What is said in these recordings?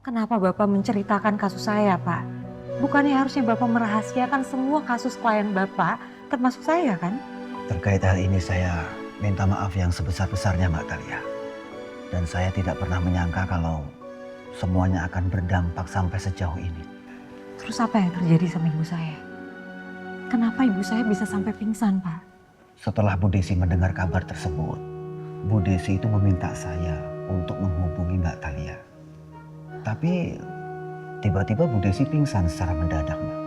Kenapa Bapak menceritakan kasus saya, Pak? Bukannya harusnya Bapak merahasiakan semua kasus klien Bapak, termasuk saya kan? Terkait hal ini saya minta maaf yang sebesar-besarnya Mbak Talia. Dan saya tidak pernah menyangka kalau semuanya akan berdampak sampai sejauh ini. Terus apa yang terjadi sama ibu saya? Kenapa ibu saya bisa sampai pingsan, Pak? Setelah Bu Desi mendengar kabar tersebut, Bu Desi itu meminta saya untuk menghubungi Mbak Talia. Tapi tiba-tiba Bu Desi pingsan secara mendadak, Mbak.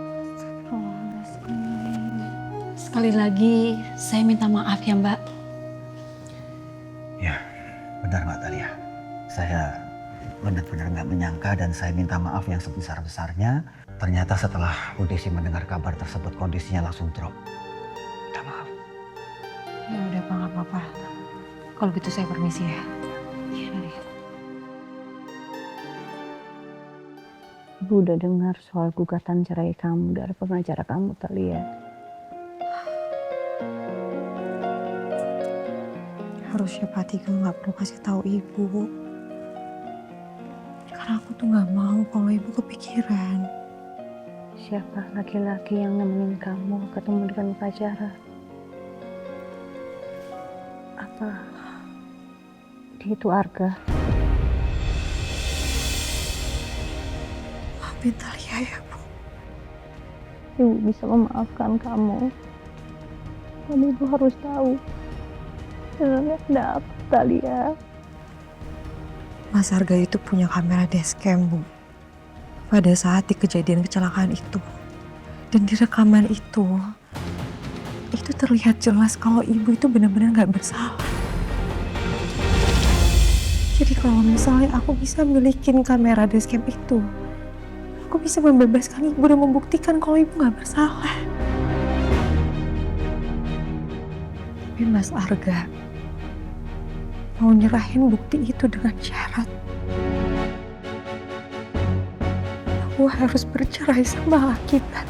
Sekali lagi saya minta maaf ya Mbak. Ya, benar Mbak Talia. Saya benar-benar nggak menyangka dan saya minta maaf yang sebesar-besarnya. Ternyata setelah Bu Desi mendengar kabar tersebut kondisinya langsung drop. Minta maaf. Ya udah Pak, nggak apa-apa. Kalau gitu saya permisi ya. Iya. Ibu udah dengar soal gugatan cerai kamu dari pengacara kamu, Talia. Harusnya Pak Tiga nggak perlu kasih tahu ibu. Karena aku tuh nggak mau kalau ibu kepikiran. Siapa laki-laki yang nemenin kamu ketemu dengan pengacara? Apa dia itu Arga? Maafin Talia ya Bu. Ibu bisa memaafkan kamu. Dan ibu harus tahu sebenarnya ada apa, Talia. Mas Arga itu punya kamera dashcam Bu. Pada saat di kejadian kecelakaan itu. Dan di rekaman itu terlihat jelas kalau ibu itu benar-benar nggak bersalah. Jadi kalau misalnya aku bisa milikin kamera dashcam itu, aku bisa membebaskan ibu dan membuktikan kalau ibu nggak bersalah. Tapi Mas Arga mau nyerahin bukti itu dengan syarat aku harus bercerai sama Akibat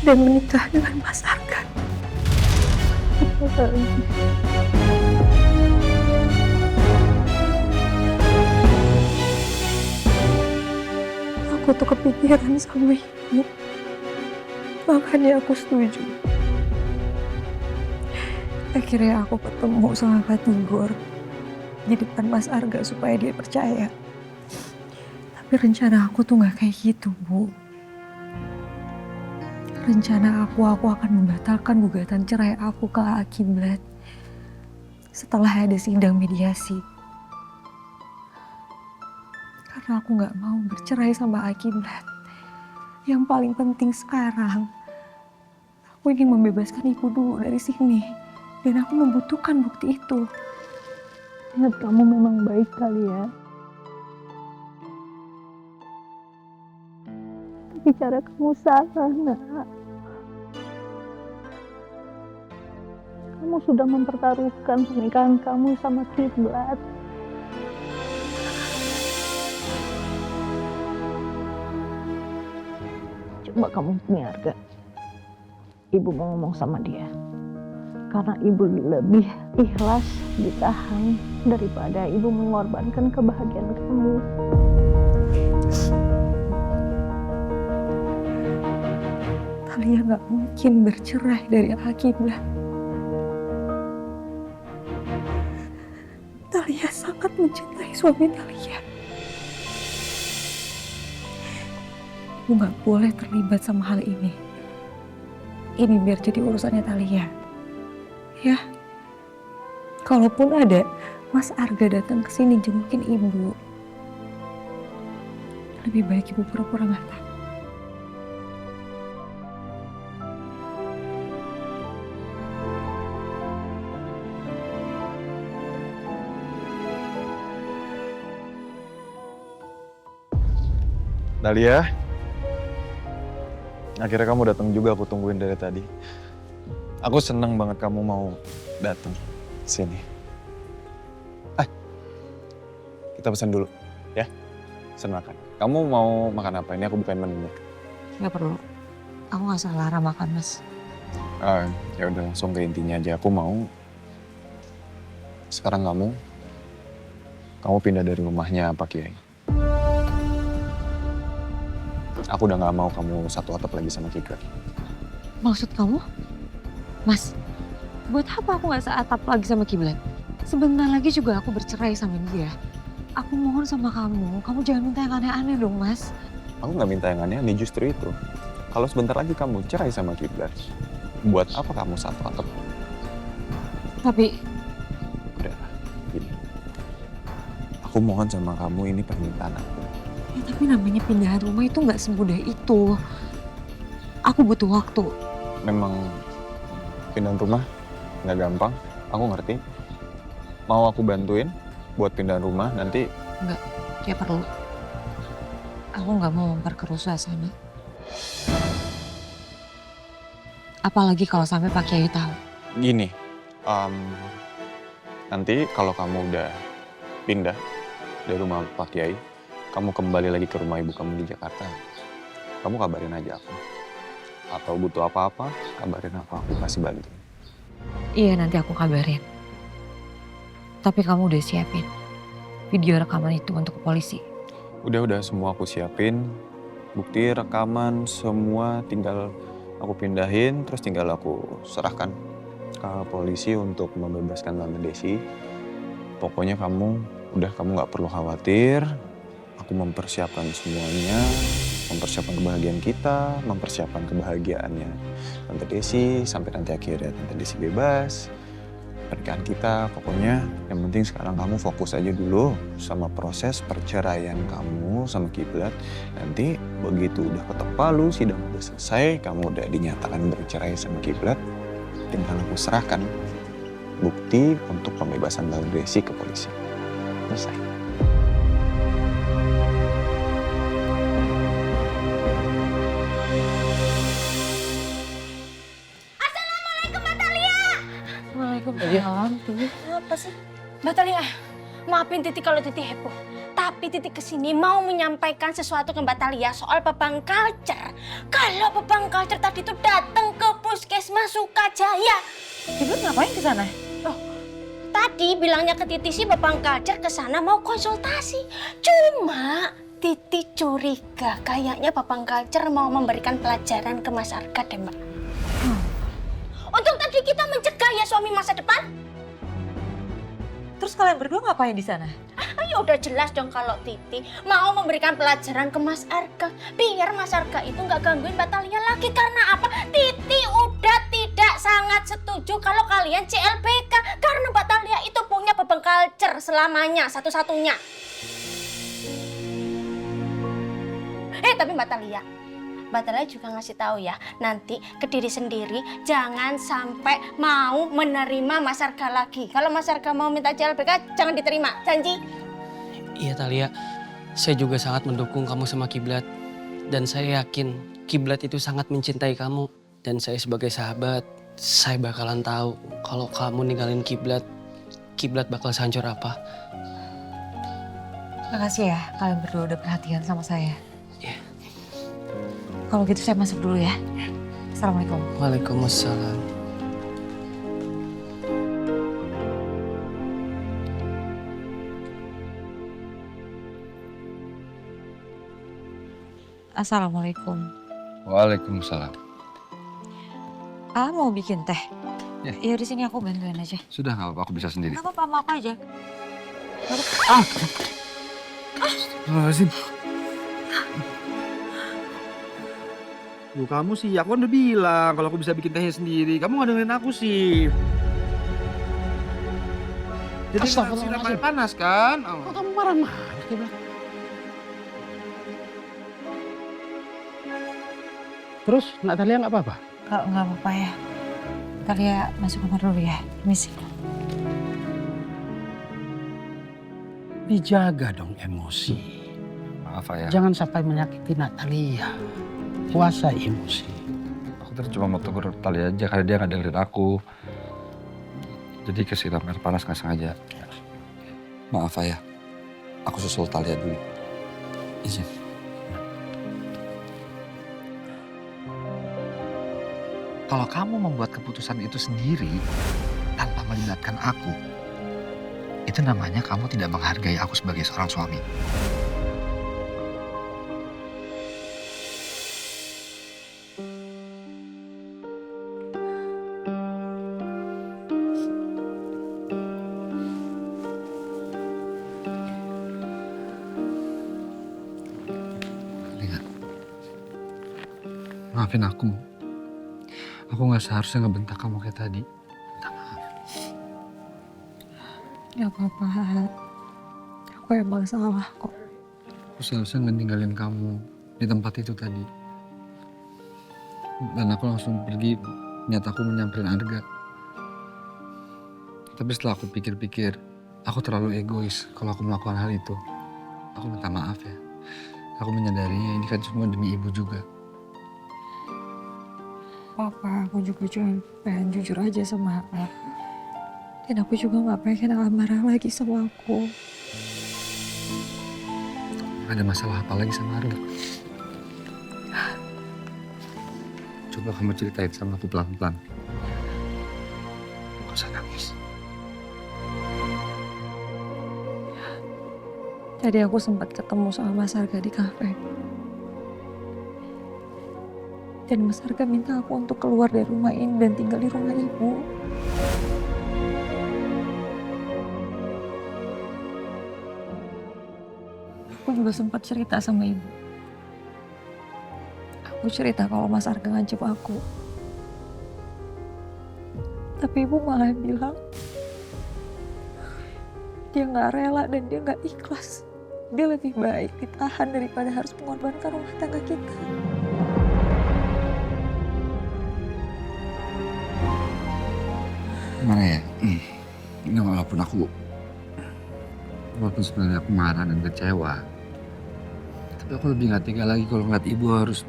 dan menikah dengan Mas Arga. Aku tuh kepikiran sama ibu, makanya aku setuju. Akhirnya aku ketemu sama Pak Tigor di depan Mas Arga supaya dia percaya. Tapi rencana aku tuh gak kayak gitu, Bu. Rencana aku akan membatalkan gugatan cerai aku ke Akibat setelah ada sidang mediasi. Karena aku gak mau bercerai sama Akibat. Yang paling penting sekarang, aku ingin membebaskan ibu dulu dari sini. Dan aku membutuhkan bukti itu. Ingat kamu memang baik, Talia. Tapi cara kamu salah, Nak. Kamu sudah mempertaruhkan pernikahan kamu sama Kiblat. Coba kamu punya harga. Ibu mau ngomong sama dia. Karena ibu lebih ikhlas ditahan daripada ibu mengorbankan kebahagiaan kamu. Talia gak mungkin bercerai dari Akibat. Talia sangat mencintai suami Talia. Ibu gak boleh terlibat sama hal ini. Ini biar jadi urusannya Talia. Ya, kalaupun ada Mas Arga datang ke sini jengukin ibu, lebih baik ibu pura-pura nggak tahu. Dalia, akhirnya kamu datang juga, aku tungguin dari tadi. Aku seneng banget kamu mau datang sini. Kita pesan dulu, ya. Pesan makan. Kamu mau makan apa? Ini aku bukain menunya. Nggak perlu. Aku nggak salah makan, Mas. Ya udah langsung ke intinya aja. Aku mau sekarang kamu kamu pindah dari rumahnya Pak Kiai. Aku udah gak mau kamu satu atap lagi sama Kiblat. Maksud kamu? Mas, buat apa aku gak seatap lagi sama Kiblat? Sebentar lagi juga aku bercerai sama dia. Aku mohon sama kamu jangan minta yang aneh-aneh dong, Mas. Aku gak minta yang aneh, justru itu. Kalau sebentar lagi kamu cerai sama Kiblat, buat apa kamu satu atap? Tapi Udah, gini. Aku mohon sama kamu, ini permintaan aku. ya, tapi namanya pindahan rumah itu nggak semudah itu. Aku butuh waktu. Memang pindahan rumah nggak gampang, aku ngerti. Mau aku bantuin buat pindahan rumah nanti? Kayak perlu. Aku nggak mau memperkeruh suasana. Apalagi kalau sampai Pak Kiai tahu. Gini, nanti kalau kamu udah pindah dari rumah Pak Kiai, kamu kembali lagi ke rumah ibu kamu di Jakarta, kamu kabarin aja aku. Atau butuh apa-apa, kabarin aku kasih bantu. Iya, nanti aku kabarin. Tapi kamu udah siapin video rekaman itu untuk ke polisi? Udah semua aku siapin. Bukti, rekaman, semua tinggal aku pindahin, terus tinggal aku serahkan ke polisi untuk membebaskan Tante Desi. Pokoknya kamu nggak perlu khawatir. Aku mempersiapkan semuanya, mempersiapkan kebahagiaan kita, mempersiapkan kebahagiaannya Tante Desi, sampai nanti akhirnya Tante Desi bebas. Pernikahan kita, pokoknya yang penting sekarang kamu fokus aja dulu sama proses perceraian kamu sama Kiblat. Nanti begitu udah ketok palu, sidang udah selesai, kamu udah dinyatakan bercerai sama Kiblat, tinggal aku serahkan bukti untuk pembebasan Tante Desi ke polisi. Selesai. Waalaikumsalam. Apa sih? Mbak Talia, maafin Titi kalau Titi heboh. Tapi Titi kesini mau menyampaikan sesuatu ke Mbak Talia soal Babang Culture. Kalau Babang Culture tadi tuh datang ke Puskesmas Sukajaya. Kiblat ngapain ke sana? Tadi bilangnya ke Titi sih Babang Culture ke sana mau konsultasi. Cuma Titi curiga kayaknya Babang Culture mau memberikan pelajaran ke Mas Arga deh, Mbak. Untuk tadi kita mencegah ya suami masa depan. Terus kalian berdua ngapain di sana? Ya udah jelas dong kalau Titi mau memberikan pelajaran ke Mas Arga. Biar Mas Arga itu nggak gangguin Mbak Talia lagi. Karena apa? Titi udah tidak sangat setuju kalau kalian CLBK. Karena Mbak Talia itu punya Babang Culture selamanya, satu-satunya. Tapi Mbak Talia juga ngasih tahu ya, nanti ke diri sendiri jangan sampai mau menerima Mas Arga lagi. Kalau Mas Arga mau minta CLBK jangan diterima, janji? Iya Talia, saya juga sangat mendukung kamu sama Kiblat. Dan saya yakin Kiblat itu sangat mencintai kamu. Dan saya sebagai sahabat, saya bakalan tahu kalau kamu ninggalin Kiblat, Kiblat bakal sehancur apa. Makasih ya kalian berdua udah perhatian sama saya. Iya. Kalau gitu saya masuk dulu ya. Assalamualaikum. Waalaikumsalam. Assalamualaikum. Waalaikumsalam. Mau bikin teh? Ya. Iya di sini aku bantuin aja. Sudah nggak apa-apa, aku bisa sendiri. Nggak apa-apa, mau aku aja. Astagfirullahaladzim. Kamu sih, aku kan udah bilang kalau aku bisa bikin tehnya sendiri. Kamu nggak dengerin aku sih. Jadi nggak panas kan? Kok kamu marah-marah? Terus Natalia nggak apa-apa? Nggak apa-apa ya. Talia masuk kamar dulu ya. Misi. Dijaga dong emosi. Maaf ya. Jangan sampai menyakiti Natalia. Kuasai emosi. Aku tadi cuma mau tegur Talia aja karena dia nggak dengerin aku. Jadi kesiram air panas nggak sengaja. Maaf ya. Aku susul Talia dulu. Izin. Kalau kamu membuat keputusan itu sendiri tanpa melibatkan aku, Itu namanya kamu tidak menghargai aku sebagai seorang suami. Lihat. Maafin aku. Aku gak seharusnya ngebentak kamu kayak tadi. Minta maaf. Gak apa-apa. Aku emang salah kok. Aku seharusnya ninggalin kamu di tempat itu tadi. Dan aku langsung pergi, niat aku menyamperin Arga. Tapi setelah aku pikir-pikir, aku terlalu egois kalau aku melakukan hal itu. Aku minta maaf ya. Aku menyadarinya ini kan semua demi ibu juga. Papa, aku juga cuma pengen jujur aja sama Akak. Dan aku juga gak pengen Akak marah lagi sama aku. Ada masalah apa lagi sama Arga? Coba kamu ceritain sama aku pelan-pelan. Gak usah nangis. Tadi aku sempat ketemu sama Mas Arga di kafe. Dan Mas Arga minta aku untuk keluar dari rumah ini dan tinggal di rumah ibu. Aku juga sempat cerita sama ibu. Aku cerita kalau Mas Arga ngancam aku. Tapi ibu malah bilang dia nggak rela dan dia nggak ikhlas. Dia lebih baik ditahan daripada harus mengorbankan rumah tangga kita. Gimana ya? Ini walaupun sebenarnya aku marah dan kecewa. Tapi aku lebih gak tega lagi kalau ngeliat ibu harus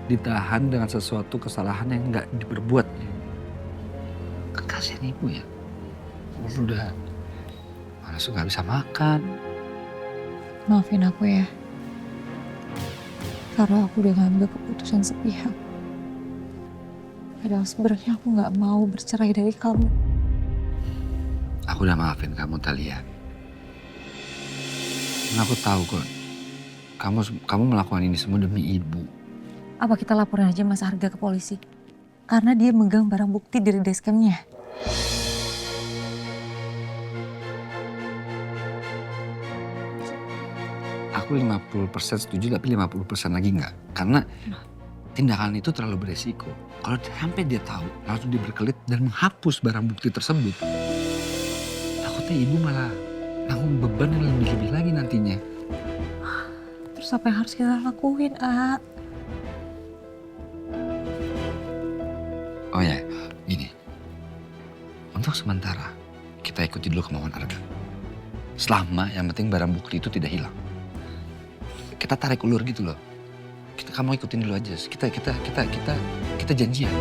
ditahan dengan sesuatu kesalahan yang gak diperbuat. Kan kasihan ibu ya. Ibu udah malas gak bisa makan. Maafin aku ya. Karena aku udah ngambil keputusan sepihak. Padahal sebenarnya aku nggak mau bercerai dari kamu. Aku udah maafin kamu, Thalia. Dan aku tahu kok, kamu melakukan ini semua demi ibu. Apa kita laporin aja Mas Arga ke polisi? Karena dia megang barang bukti dari dashcamnya. Aku 50% setuju tapi 50% lagi enggak. Karena tindakan itu terlalu beresiko. Kalau sampai dia tahu, langsung dia berkelit dan menghapus barang bukti tersebut. Takutnya ibu malah nanggung beban yang lebih-lebih lagi nantinya. Terus apa yang harus kita lakuin, A? Oh ya, gini. Untuk sementara, kita ikuti dulu kemauan Arga. Selama yang penting barang bukti itu tidak hilang. Kita tarik ulur gitu loh. Kamu ikutin dulu aja. Kita janjian.